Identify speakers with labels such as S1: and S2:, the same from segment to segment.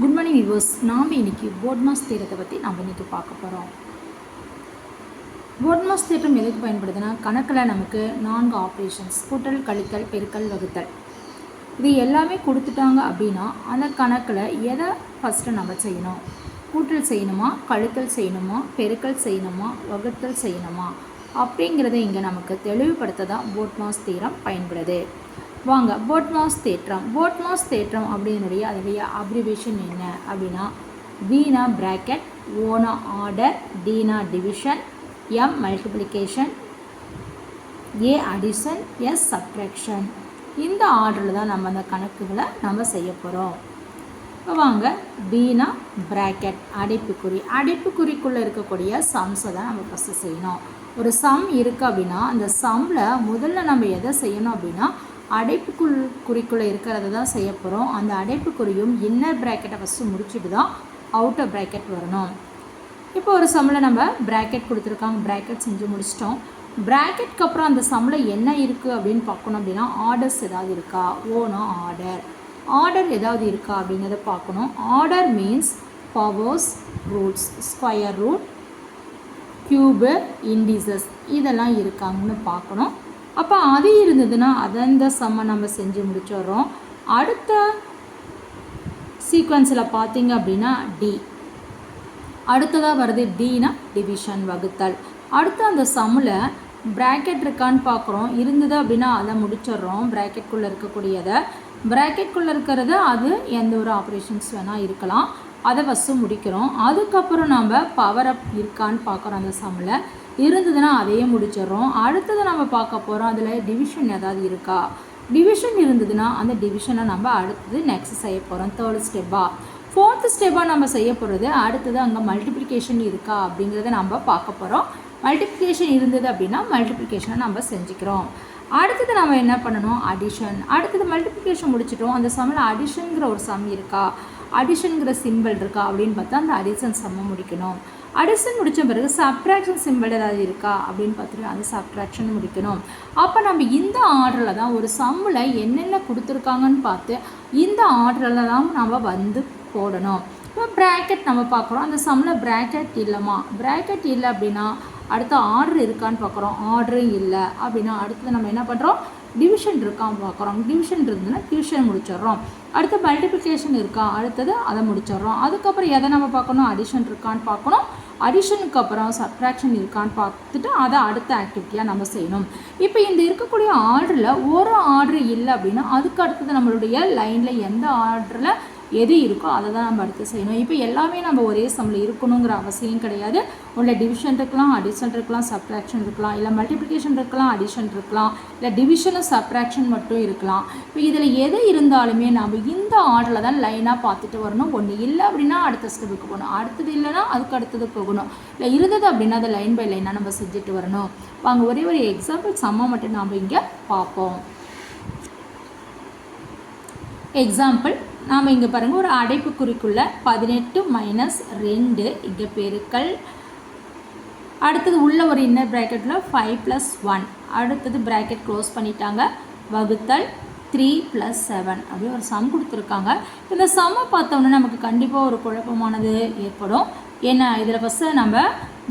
S1: Good morning viewers. நாம் இன்றைக்கி போட்மாஸ் தேற்றத்தை பற்றி நாம் இன்றைக்கி பார்க்க போகிறோம். போட்மாஸ் தேற்றம் எதுக்கு பயன்படுதுன்னா, கணக்கில் நமக்கு 4 ஆப்ரேஷன்ஸ் கூட்டல், கழித்தல், பெருக்கல், வகுத்தல் இது எல்லாமே கொடுத்துட்டாங்க அப்படின்னா அந்த கணக்கில் எதை ஃபஸ்ட்டு நம்ம செய்யணும்? கூட்டல் செய்யணுமா, கழித்தல் செய்யணுமா, பெருக்கல் செய்யணுமா, வகுத்தல் செய்யணுமா அப்படிங்கிறத இங்கே நமக்கு தெளிவுபடுத்த தான் போட்மாஸ் தேற்றம் பயன்படுது. வாங்க போட்மாஸ் தேற்றம் அப்படின்னுடைய அதனுடைய அப்ரிவேஷன் என்ன அப்படின்னா, வீணா பிராக்கெட், ஓனா ஆர்டர், டீனா டிவிஷன், எம் மல்டிப்ளிகேஷன், ஏ அடிஷன், எஸ் சப்ட்ராக்ஷன். இந்த ஆர்டரில் தான் நம்ம அந்த கணக்குகளை நம்ம செய்ய போகிறோம். இப்போ வாங்க, பீனா பிராக்கெட் அடைப்புக்குறிக்குள்ளே இருக்கக்கூடிய சம்ஸை தான் நம்ம ஃபஸ்ட்டு செய்யணும். ஒரு சம் இருக்குது அப்படின்னா அந்த சம்மில் முதல்ல நம்ம எதை செய்யணும் அப்படின்னா, அடைப்புக்குறிக்குள்ளே இருக்கிறத தான் செய்ய போகிறோம். அந்த அடைப்புக்குறியும் இன்னர் ப்ராக்கெட்டை ஃபஸ்ட்டு முடிச்சுட்டு தான் அவுட்டர் ப்ராக்கெட் வரணும். இப்போ ஒரு சம்மில் நம்ம ப்ராக்கெட் கொடுத்துருக்காங்க, ப்ராக்கெட் செஞ்சு முடிச்சிட்டோம். ப்ராக்கெட்க்கு அப்புறம் அந்த சம்மில் என்ன இருக்குது அப்படின்னு பார்க்கணும் அப்படின்னா, ஆர்டர்ஸ் ஏதாவது இருக்கா, ஓனா ஆர்டர் ஏதாவது இருக்கா அப்படிங்கிறத பார்க்கணும். Order means powers, roots, square root, cube, indices இதெல்லாம் இருக்காங்கன்னு பார்க்கணும். அப்போ அது இருந்ததுன்னா அந்த சம்மை நம்ம செஞ்சு முடிச்சிடுறோம். அடுத்த சீக்வன்ஸில் பார்த்தீங்க அப்படின்னா டி அடுத்ததாக வருது. டீனா டிவிஷன், வகுத்தல். அடுத்து அந்த சம்மில் ப்ராக்கெட் இருக்கான்னு பார்க்குறோம். இருந்தது அப்படின்னா அதை முடிச்சிடுறோம். ப்ராக்கெட்குள்ளே இருக்கக்கூடியதை, ப்ராக்கெட்குள்ளே இருக்கிறது அது எந்த ஒரு ஆப்ரேஷன்ஸ் வேணால் இருக்கலாம், அதை ஃபஸ்ட்டு முடிக்கிறோம். அதுக்கப்புறம் நம்ம பவர் அப் இருக்கான்னு பார்க்குறோம். அந்த சம்மில் இருந்ததுன்னா அதையே முடிச்சிடுறோம். அடுத்தது நம்ம பார்க்க போகிறோம், அதில் டிவிஷன் ஏதாவது இருக்கா. டிவிஷன் இருந்ததுன்னா அந்த டிவிஷனை நம்ம அடுத்தது நெக்ஸ்ட் செய்ய போகிறோம். தேர்ட் ஸ்டெப்பாக. ஃபோர்த்து ஸ்டெப்பாக நம்ம செய்ய போகிறது அடுத்தது அங்கே மல்டிப்ளிகேஷன் இருக்கா அப்படிங்கிறத நம்ம பார்க்க போகிறோம். மல்டிப்ளிகேஷன் இருந்தது அப்படின்னா மல்டிப்ளிகேஷனை நம்ம செஞ்சுக்கிறோம். அடுத்தது நம்ம என்ன பண்ணணும், அடிஷன். அடுத்தது மல்டிப்ளிகேஷன் முடிச்சிட்டோம். அந்த சம்மில் அடிஷனுங்கிற ஒரு சம் இருக்கா, அடிஷனுங்கிற சிம்பிள் இருக்கா அப்படின்னு பார்த்தா அந்த அடிஷன் சம்மை முடிக்கணும். அடிஷன் முடித்த பிறகு சப்ட்ராக்ஷன் சிம்பிள் ஏதாவது இருக்கா அப்படின்னு பார்த்துட்டு அந்த சப்ட்ராக்ஷன் முடிக்கணும். அப்போ நம்ம இந்த ஆர்டரில் தான் ஒரு சம்மில் என்னென்ன கொடுத்துருக்காங்கன்னு பார்த்து இந்த ஆர்டரில் தான் நம்ம வந்து போடணும். இப்போ ப்ராக்கெட் நம்ம பார்க்குறோம். அந்த சம்மில் ப்ராக்கெட் இல்லைம்மா, ப்ராக்கெட் இல்லை அப்படின்னா அடுத்த ஆர்டர் இருக்கான்னு பார்க்குறோம். ஆர்டரும் இல்லை அப்படின்னா அடுத்தது நம்ம என்ன பண்ணுறோம், டிவிஷன் இருக்கான்னு பார்க்குறோம். டிவிஷன் இருந்ததுன்னா டிவிஷன் முடிச்சிடுறோம். அடுத்து மல்டிப்ளிகேஷன் இருக்கா, அடுத்தது அதை முடிச்சிடுறோம். அதுக்கப்புறம் எதை நம்ம பார்க்கணும், அடிஷன் இருக்கான்னு பார்க்கணும். அடிஷனுக்கு அப்புறம் சப்ட்ராக்ஷன் இருக்கான்னு பார்த்துட்டு அதை அடுத்த ஆக்டிவிட்டியாக நம்ம செய்யணும். இப்போ இந்த இருக்கக்கூடிய ஆர்டரில் ஒரு ஆர்டர் இல்லை அப்படின்னா அதுக்கு அடுத்தது நம்மளுடைய லைனில் எந்த ஆர்டரில் எது இருக்கோ அதை தான் நம்ம அடுத்து செய்யணும். இப்போ எல்லாமே நம்ம ஒரே சம்மில் இருக்கணுங்கிற அவசியம் கிடையாது. உள்ள டிவிஷன் இருக்கலாம், அடிஷன் இருக்கலாம், சப்ட்ராக்ஷன் இருக்கலாம், இல்லை மல்டிப்ளிகேஷன் இருக்கலாம், அடிஷன் இருக்கலாம், இல்லை டிவிஷனும் சப்ட்ராக்ஷன் மட்டும் இருக்கலாம். இப்போ இதில் எது இருந்தாலுமே நம்ம இந்த ஆர்டரில் தான் லைனாக பார்த்துட்டு வரணும். ஒன்று இல்லை அப்படின்னா அடுத்த ஸ்டெப்புக்கு போகணும், அடுத்தது இல்லைன்னா அதுக்கு அடுத்தது போகணும், இல்லை இருந்தது அப்படின்னா அதை லைன் பை லைனாக நம்ம செஞ்சுட்டு வரணும். வாங்க ஒரே ஒரு எக்ஸாம்பிள் சம்மை மட்டும் நாம் இங்கே பார்ப்போம். எக்ஸாம்பிள் நாம் இங்கே பாருங்கள், ஒரு அடைப்புக்குறிக்குள்ள 18 - 2 இங்கே பெருக்கல். அடுத்தது உள்ள ஒரு இன்னர் ப்ராக்கெட்டில் 5 + 1. அடுத்தது ப்ராக்கெட் க்ளோஸ் பண்ணிட்டாங்க. வகுத்தல் 3 + 7 அப்படி ஒரு சம் கொடுத்துருக்காங்க. இந்த சம்மை பார்த்தோன்னா நமக்கு கண்டிப்பாக ஒரு குழப்பமானது ஏற்படும். ஏன்னா இதில் ஃபஸ்ட்டு நம்ம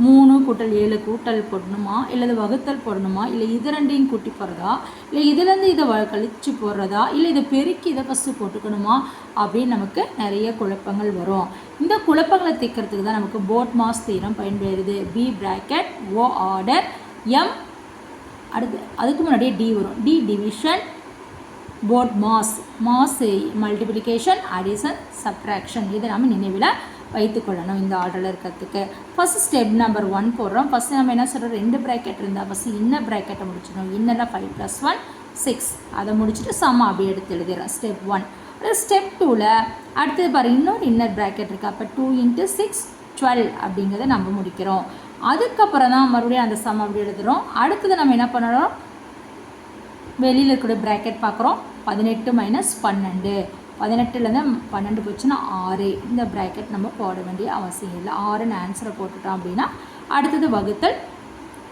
S1: 3 + 7 கூட்டல் போடணுமா, இல்லை இது வகுத்தல் போடணுமா, இல்லை இது ரெண்டையும் கூட்டி போடுறதா, இல்லை இதுலேருந்து இதை கழிச்சு போடுறதா, இல்லை இதை பெருக்கி இதை ஃபஸ்ட்டு போட்டுக்கணுமா அப்படின்னு நமக்கு நிறைய குழப்பங்கள் வரும். இந்த குழப்பங்களை தீர்க்கறதுக்கு தான் நமக்கு போட்மாஸ் தேற்றம் பயன்படுது. B bracket, O order, M அடுத்து அதுக்கு முன்னாடியே டி வரும். டி டிவிஷன், போட்மாஸ், மாஸ் மல்டிப்ளிகேஷன், அடிஷன், சப்ட்ராக்ஷன் இதை நம்ம நினைவில் வைத்துக்கொள்ளணும் இந்த ஆர்டரில் இருக்கிறதுக்கு. ஃபஸ்ட் ஸ்டெப் நம்பர் 1 போடுறோம். ஃபஸ்ட்டு நம்ம என்ன சொல்கிறோம், 2 ப்ராக்கெட் இருந்தால் ஃபஸ்ட்டு இன்னர் ப்ராக்கெட்டை முடிச்சிடணும். இன்னரில் 5 + 1 6 அதை முடிச்சுட்டு சம் அப்படி எடுத்து எழுதிடுறோம். ஸ்டெப் 1. ஸ்டெப் 2ல் அடுத்தது பாரு, இன்னொரு இன்னர் ப்ராக்கெட் இருக்குது. அப்போ 2 × 6 12 அப்படிங்கிறத நம்ம முடிக்கிறோம். அதுக்கப்புறம் தான் மறுபடியும் அந்த சம் அப்படி எழுதுகிறோம். அடுத்தது நம்ம என்ன பண்ணுறோம், வெளியில் இருக்கிற ப்ராக்கெட் பார்க்குறோம். 18 - 12 18லேருந்து 12 போச்சுன்னா 6. இந்த ப்ராக்கெட் நம்ம போட வேண்டிய அவசியம் இல்லை. 6ன்னு ஆன்சரை போட்டுட்டோம் அப்படின்னா அடுத்தது வகுத்தல்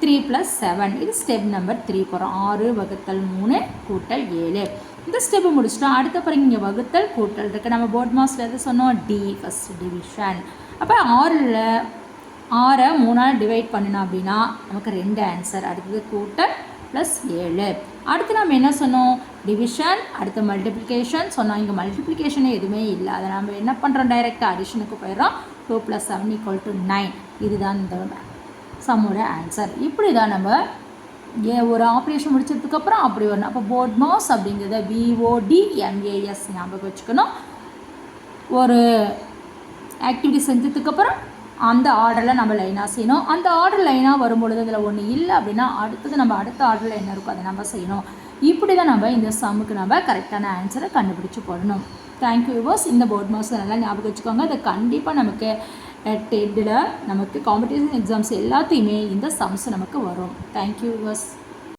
S1: 3 + 7 இது ஸ்டெப் நம்பர் 3 போகிறோம். 6 ÷ 3 = 7. இந்த ஸ்டெப்பு முடிச்சிட்டோம். அடுத்த பிறகு இங்கே வகுத்தல் கூட்டல் இருக்குது. நம்ம போர்ட் மாஸில் எது சொன்னோம்? D first division. அப்போ 6 3ஆல் டிவைட் பண்ணினோம் அப்படின்னா நமக்கு 2 ஆன்சர். அடுத்தது கூட்டல் ப்ளஸ் 7. அடுத்து நம்ம என்ன சொன்னோம்? டிவிஷன், அடுத்து மல்டிப்ளிகேஷன் சொன்னோம். இங்கே மல்டிப்ளிகேஷனே எதுவுமே இல்லை. அதை நம்ம என்ன பண்ணுறோம்? டைரெக்டாக அடிஷனுக்கு போயிடுறோம். 2 + 7 = 9. இதுதான் இந்த சம்மோட ஆன்சர். இப்படி தான் நம்ம ஒரு ஆப்ரேஷன் முடிச்சதுக்கப்புறம் அப்படி வரணும். அப்போ போர்ட் மாஸ் அப்படிங்கிறத BODMAS ஞாபகம் வச்சுக்கணும். ஒரு ஆக்டிவிட்டி செஞ்சதுக்கப்புறம் அந்த ஆர்டரில் நம்ம லைனாக செய்யணும். அந்த ஆர்டர் லைனாக வரும்பொழுது அதில் ஒன்று இல்லை அப்படின்னா அடுத்தது நம்ம அடுத்த ஆர்டரில் என்ன இருக்கோ அதை நம்ம செய்யணும். இப்படி தான் நம்ம இந்த சம்முக்கு நம்ம கரெக்டான ஆன்சரை கண்டுபிடிச்சி போடணும். Thank you viewers. இந்த போர்ட் மாஸ் நல்லா ஞாபகம் வச்சுக்கோங்க. அது கண்டிப்பாக நமக்கு டெட்டில் நமக்கு காம்படிஷன் எக்ஸாம்ஸ் எல்லாத்தையுமே இந்த சம்ஸ் நமக்கு வரும். Thank you viewers.